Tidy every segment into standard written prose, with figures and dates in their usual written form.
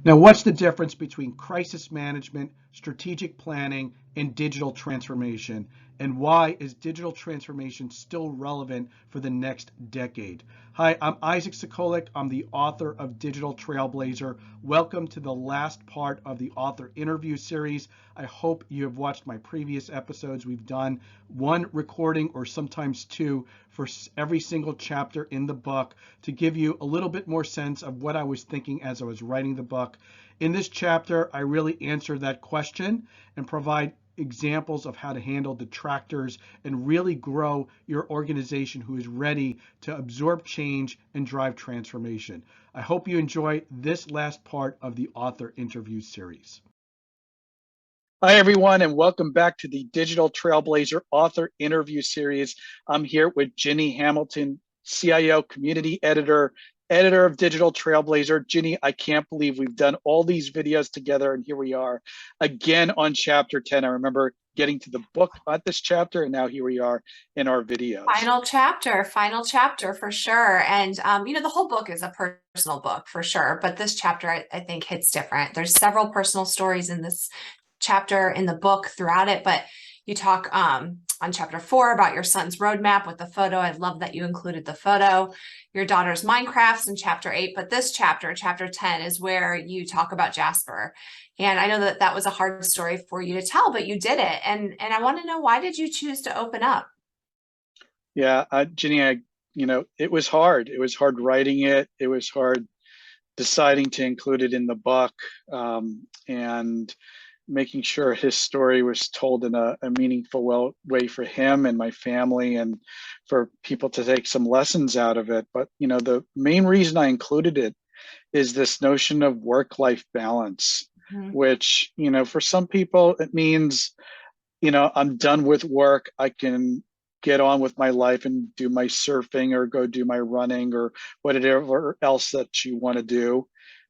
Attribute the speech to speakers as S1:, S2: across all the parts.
S1: Now, what's the difference between crisis management, strategic planning, and digital transformation? And why is digital transformation still relevant for the next decade? Hi, I'm Isaac Sacolick. I'm the author of Digital Trailblazer. Welcome to the last part of the author interview series. I hope you have watched my previous episodes. We've done one recording or sometimes two for every single chapter in the book to give you a little bit more sense of what I was thinking as I was writing the book. In this chapter, I really answer that question and provide examples of how to handle detractors and really grow your organization who is ready to absorb change and drive transformation. I hope you enjoy this last part of the author interview series.
S2: Hi, everyone, and welcome back to the Digital Trailblazer author interview series. I'm here with Ginny Hamilton, CIO, community editor of Digital Trailblazer. Ginny, I can't believe we've done all these videos together, and here we are again on chapter 10. I remember getting to the book at this chapter, and now here we are in our videos.
S3: Final chapter for sure. And, the whole book is a personal book for sure, but this chapter I think hits different. There's several personal stories in this chapter in the book throughout it, but you talk on chapter 4 about your son's roadmap with the photo. I love that you included the photo, your daughter's Minecrafts in chapter 8, but this chapter 10 is where you talk about Jasper. And I know that that was a hard story for you to tell, but you did it. And I want to know, why did you choose to open up?
S2: Yeah, Ginny, it was hard. It was hard writing it. It was hard deciding to include it in the book, and making sure his story was told in a meaningful way for him and my family, and for people to take some lessons out of it. But, the main reason I included it is this notion of work-life balance, which, for some people, it means, I'm done with work. I can get on with my life and do my surfing or go do my running or whatever else that you want to do.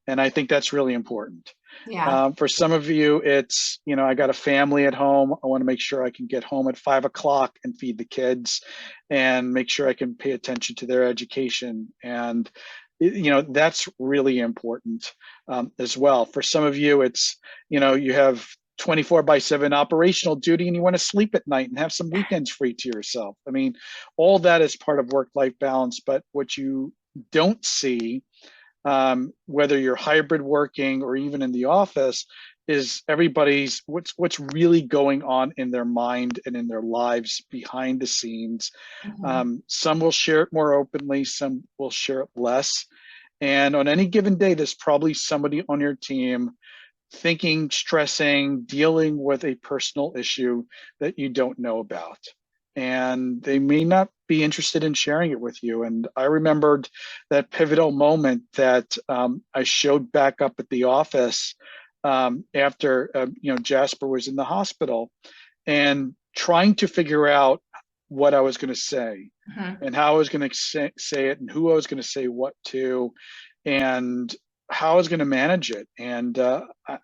S2: And I think that's really important.
S3: Yeah.
S2: For some of you, it's, I got a family at home. I want to make sure I can get home at 5 o'clock and feed the kids and make sure I can pay attention to their education. And, that's really important as well. For some of you, it's, you have 24/7 operational duty and you want to sleep at night and have some weekends free to yourself. I mean, all that is part of work-life balance. But what you don't see, whether you're hybrid working or even in the office, is everybody's what's really going on in their mind and in their lives behind the scenes. Some will share it more openly, some will share it less. And on any given day, there's probably somebody on your team thinking, stressing, dealing with a personal issue that you don't know about. And they may not be interested in sharing it with you. And I remembered that pivotal moment that I showed back up at the office after Jasper was in the hospital, and trying to figure out what I was going to say and how I was going to say it and who I was going to say what to and how I was going to manage it. And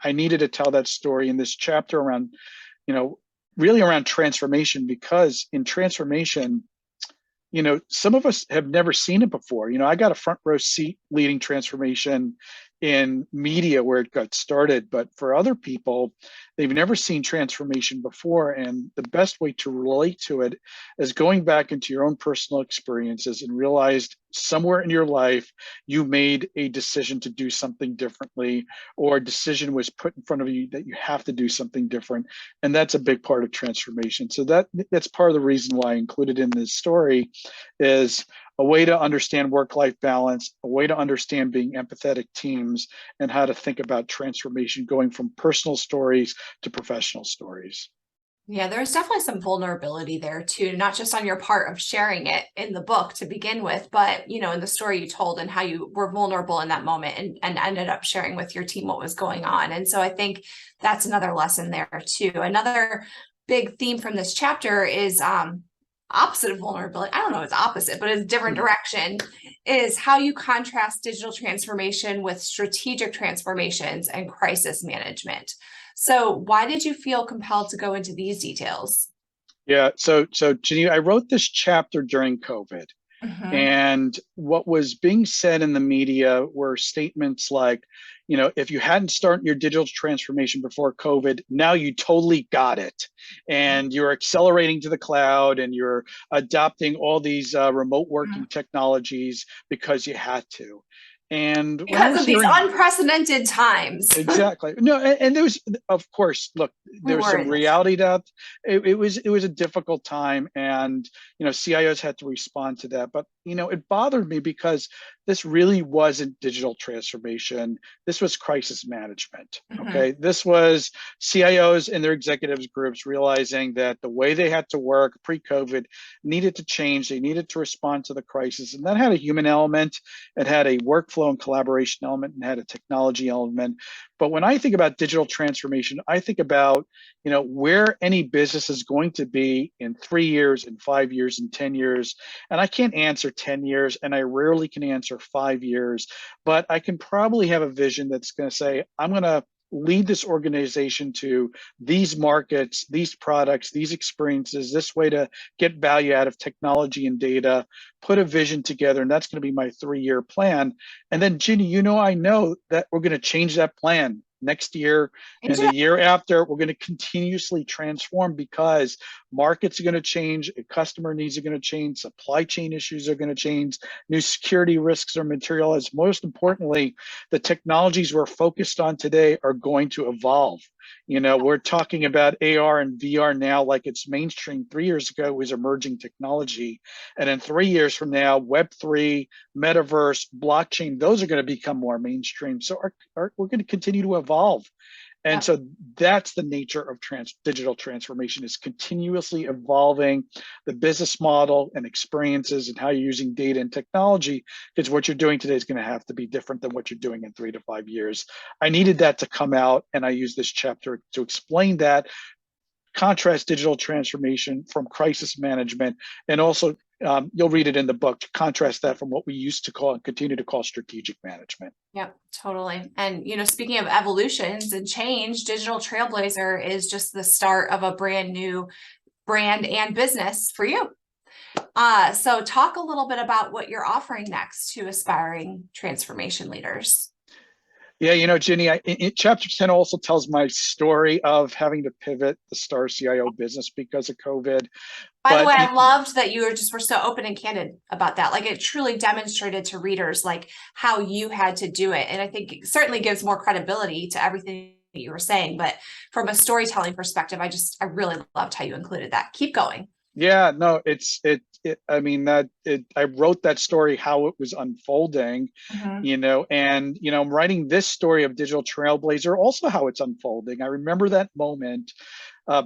S2: I needed to tell that story in this chapter around, really around transformation, because in transformation, some of us have never seen it before. I got a front row seat leading transformation in media where it got started, but for other people, they've never seen transformation before. And the best way to relate to it is going back into your own personal experiences and realized somewhere in your life, you made a decision to do something differently, or a decision was put in front of you that you have to do something different. And that's a big part of transformation. So that's part of the reason why I included in this story, is a way to understand work-life balance, a way to understand being empathetic teams, and how to think about transformation going from personal stories to professional stories.
S3: Yeah, there's definitely some vulnerability there too, not just on your part of sharing it in the book to begin with, but, in the story you told and how you were vulnerable in that moment and ended up sharing with your team what was going on. And so I think that's another lesson there too. Another big theme from this chapter is opposite of vulnerability. I don't know if it's opposite, but it's a different direction, is how you contrast digital transformation with strategic transformations and crisis management. So why did you feel compelled to go into these details?
S2: Yeah, so Ginny, I wrote this chapter during COVID. And what was being said in the media were statements like, if you hadn't started your digital transformation before COVID, now you totally got it. And you're accelerating to the cloud and you're adopting all these remote working technologies because you had to. And
S3: because of these unprecedented times.
S2: Exactly. No, and there was, of course, look, there was some reality to that. It was a difficult time, and CIOs had to respond to that. But it bothered me because this really wasn't digital transformation. This was crisis management. Okay, this was CIOs and their executives groups realizing that the way they had to work pre-COVID needed to change. They needed to respond to the crisis, and that had a human element. It had a workflow and collaboration element, and had a technology element. But when I think about digital transformation, I think about where any business is going to be in 3 years, in 5 years, in 10 years. And I can't answer 10 years, and I rarely can answer 5 years, but I can probably have a vision that's going to say, I'm going to lead this organization to these markets, these products, these experiences, this way to get value out of technology and data, put a vision together, and that's going to be my 3-year plan. And then, Ginny, I know that we're going to change that plan next year and the year after. We're going to continuously transform because markets are going to change, customer needs are going to change, supply chain issues are going to change, new security risks are materialized. Most importantly, the technologies we're focused on today are going to evolve. We're talking about AR and VR now like it's mainstream. 3 years ago, it was emerging technology. And in 3 years from now, Web3, metaverse, blockchain, those are going to become more mainstream. So we're going to continue to evolve. And so that's the nature of digital transformation, is continuously evolving the business model and experiences and how you're using data and technology, because what you're doing today is going to have to be different than what you're doing in 3 to 5 years. I needed that to come out, and I use this chapter to explain that. Contrast digital transformation from crisis management, and also you'll read it in the book, to contrast that from what we used to call and continue to call strategic management.
S3: Yep, totally. And, speaking of evolutions and change, Digital Trailblazer is just the start of a brand new brand and business for you. So talk a little bit about what you're offering next to aspiring transformation leaders.
S2: Yeah, Ginny, chapter 10 also tells my story of having to pivot the StarCIO business because of COVID.
S3: By the way, I loved that you were so open and candid about that. Like, it truly demonstrated to readers like how you had to do it. And I think it certainly gives more credibility to everything that you were saying. But from a storytelling perspective, I really loved how you included that. Keep going.
S2: Yeah, no, I wrote that story, how it was unfolding, and, I'm writing this story of Digital Trailblazer, also how it's unfolding. I remember that moment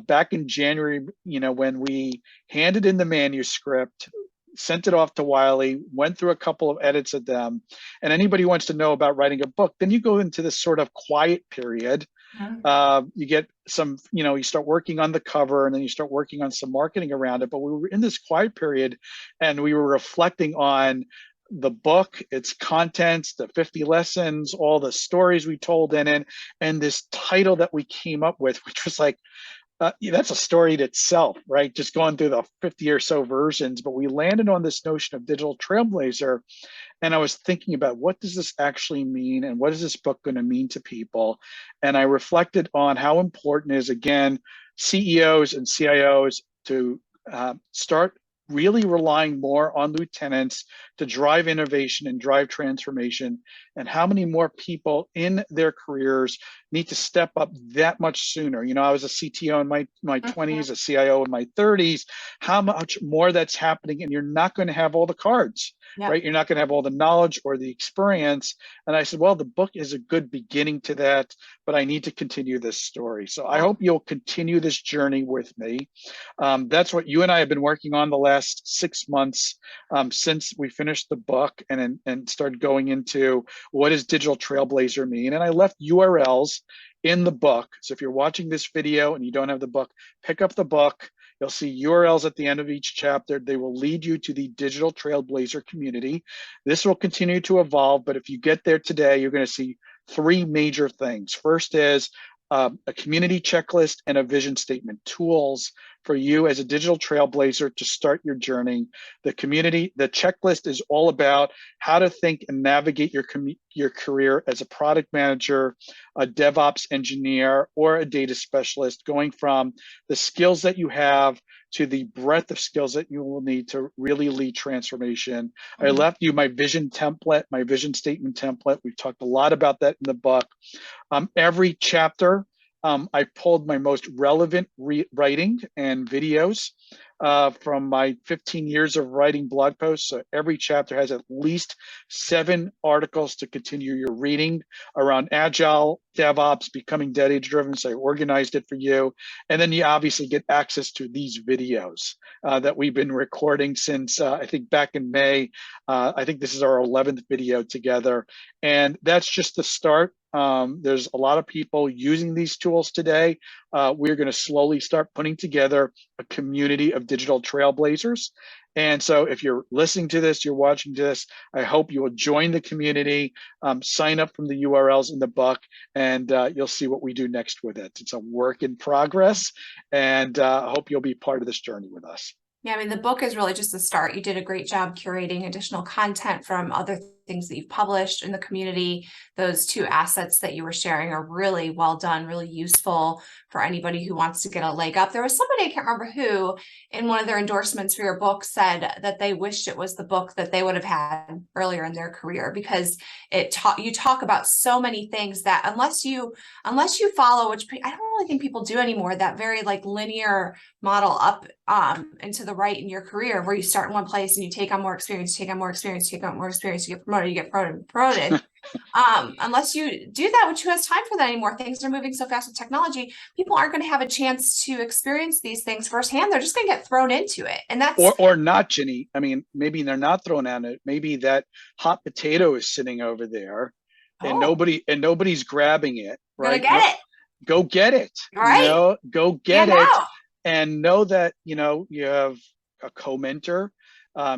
S2: back in January, when we handed in the manuscript, sent it off to Wiley, went through a couple of edits of them. And anybody who wants to know about writing a book, then you go into this sort of quiet period. You get some, you start working on the cover, and then you start working on some marketing around it. But we were in this quiet period, and we were reflecting on the book, its contents, the 50 lessons, all the stories we told in it, and this title that we came up with, which was like, that's a story in itself, right? Just going through the 50 or so versions. But we landed on this notion of Digital Trailblazer. And I was thinking about, what does this actually mean? And what is this book going to mean to people? And I reflected on how important it is, again, CEOs and CIOs to start really relying more on lieutenants to drive innovation and drive transformation, and how many more people in their careers need to step up that much sooner. I was a CTO in my 20s, a CIO in my 30s, how much more that's happening, and you're not going to have all the cards. Right? You're not going to have all the knowledge or the experience. And I said, well, the book is a good beginning to that, but I need to continue this story. So I hope you'll continue this journey with me. That's what you and I have been working on the last 6 months since we finished the book and started going into, what does Digital Trailblazer mean? And I left URLs in the book. So if you're watching this video and you don't have the book, pick up the book. You'll see URLs at the end of each chapter. They will lead you to the Digital Trailblazer community. This will continue to evolve, but if you get there today, you're going to see 3 major things. First is a community checklist and a vision statement, tools for you as a digital trailblazer to start your journey. The checklist is all about how to think and navigate your career as a product manager, a DevOps engineer, or a data specialist, going from the skills that you have to the breadth of skills that you will need to really lead transformation. I left you my vision template, my vision statement template. We've talked a lot about that in the book. Every chapter, I pulled my most relevant writing and videos from my 15 years of writing blog posts. So every chapter has at least 7 articles to continue your reading around Agile, DevOps, becoming data-driven. So I organized it for you. And then you obviously get access to these videos that we've been recording since, I think back in May. I think this is our 11th video together. And that's just the start. There's a lot of people using these tools today. We're going to slowly start putting together a community of digital trailblazers. And so if you're listening to this, you're watching this, I hope you will join the community, sign up from the URLs in the book, and you'll see what we do next with it. It's a work in progress, and I hope you'll be part of this journey with us.
S3: Yeah, I mean, the book is really just the start. You did a great job curating additional content from other things that you've published in the community. Those 2 assets that you were sharing are really well done, really useful for anybody who wants to get a leg up. There was somebody, I can't remember who, in one of their endorsements for your book said that they wished it was the book that they would have had earlier in their career, because you talk about so many things that unless you follow, which I don't really think people do anymore, that very like linear model up into the right in your career, where you start in one place and you take on more experience, take on more experience, take on more experience, you get promoted, you get promoted. Unless you do that, which who has time for that anymore? Things are moving so fast with technology. People aren't going to have a chance to experience these things firsthand. They're just going to get thrown into it. And that's
S2: or not, Ginny. I mean, maybe they're not thrown at it. Maybe that hot potato is sitting over there and nobody's grabbing it. Right?
S3: Get it.
S2: Go get it.
S3: Right.
S2: Go get it. And know that, you have a co-mentor,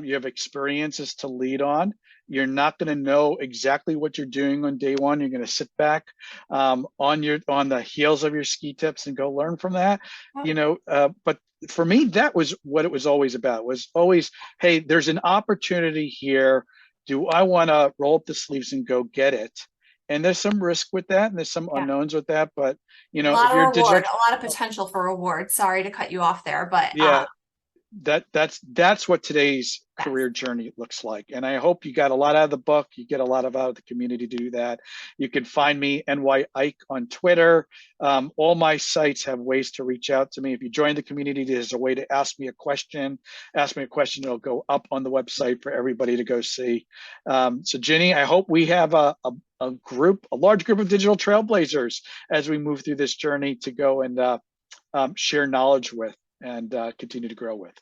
S2: you have experiences to lead on. You're not going to know exactly what you're doing on day one. You're going to sit back on the heels of your ski tips and go learn from that. But for me, that was what it was always about. Was always, hey, there's an opportunity here. Do I want to roll up the sleeves and go get it? And there's some risk with that, and there's some unknowns with that. But a lot
S3: of reward, a lot of potential for reward. Sorry to cut you off there, but
S2: yeah. That's what today's career journey looks like. And I hope you got a lot out of the book. You get a lot out of the community to do that. You can find me, NY Ike, on Twitter. All my sites have ways to reach out to me. If you join the community, there's a way to ask me a question. It'll go up on the website for everybody to go see. So Ginny, I hope we have a large group of digital trailblazers as we move through this journey to go and share knowledge with and continue to grow with.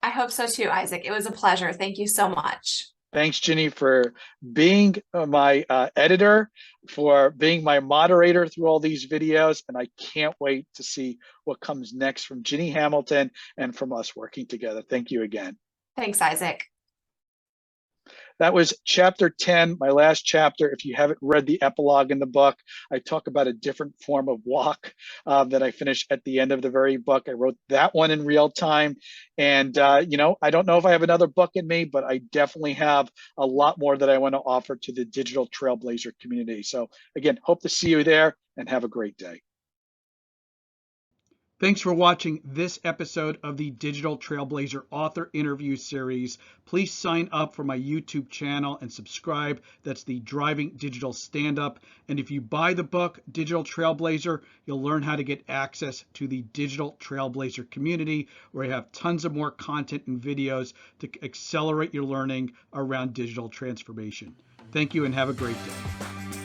S3: I hope so too, Isaac. It was a pleasure. Thank you so much.
S2: Thanks, Ginny, for being my editor, for being my moderator through all these videos. And I can't wait to see what comes next from Ginny Hamilton and from us working together. Thank you again.
S3: Thanks, Isaac.
S2: That was chapter 10, my last chapter. If you haven't read the epilogue in the book, I talk about a different form of walk that I finished at the end of the very book. I wrote that one in real time. And, I don't know if I have another book in me, but I definitely have a lot more that I want to offer to the Digital Trailblazer community. So again, hope to see you there and have a great day.
S1: Thanks for watching this episode of the Digital Trailblazer author interview series. Please sign up for my YouTube channel and subscribe. That's the Driving Digital Stand-Up. And if you buy the book, Digital Trailblazer, you'll learn how to get access to the Digital Trailblazer community, where I have tons of more content and videos to accelerate your learning around digital transformation. Thank you and have a great day.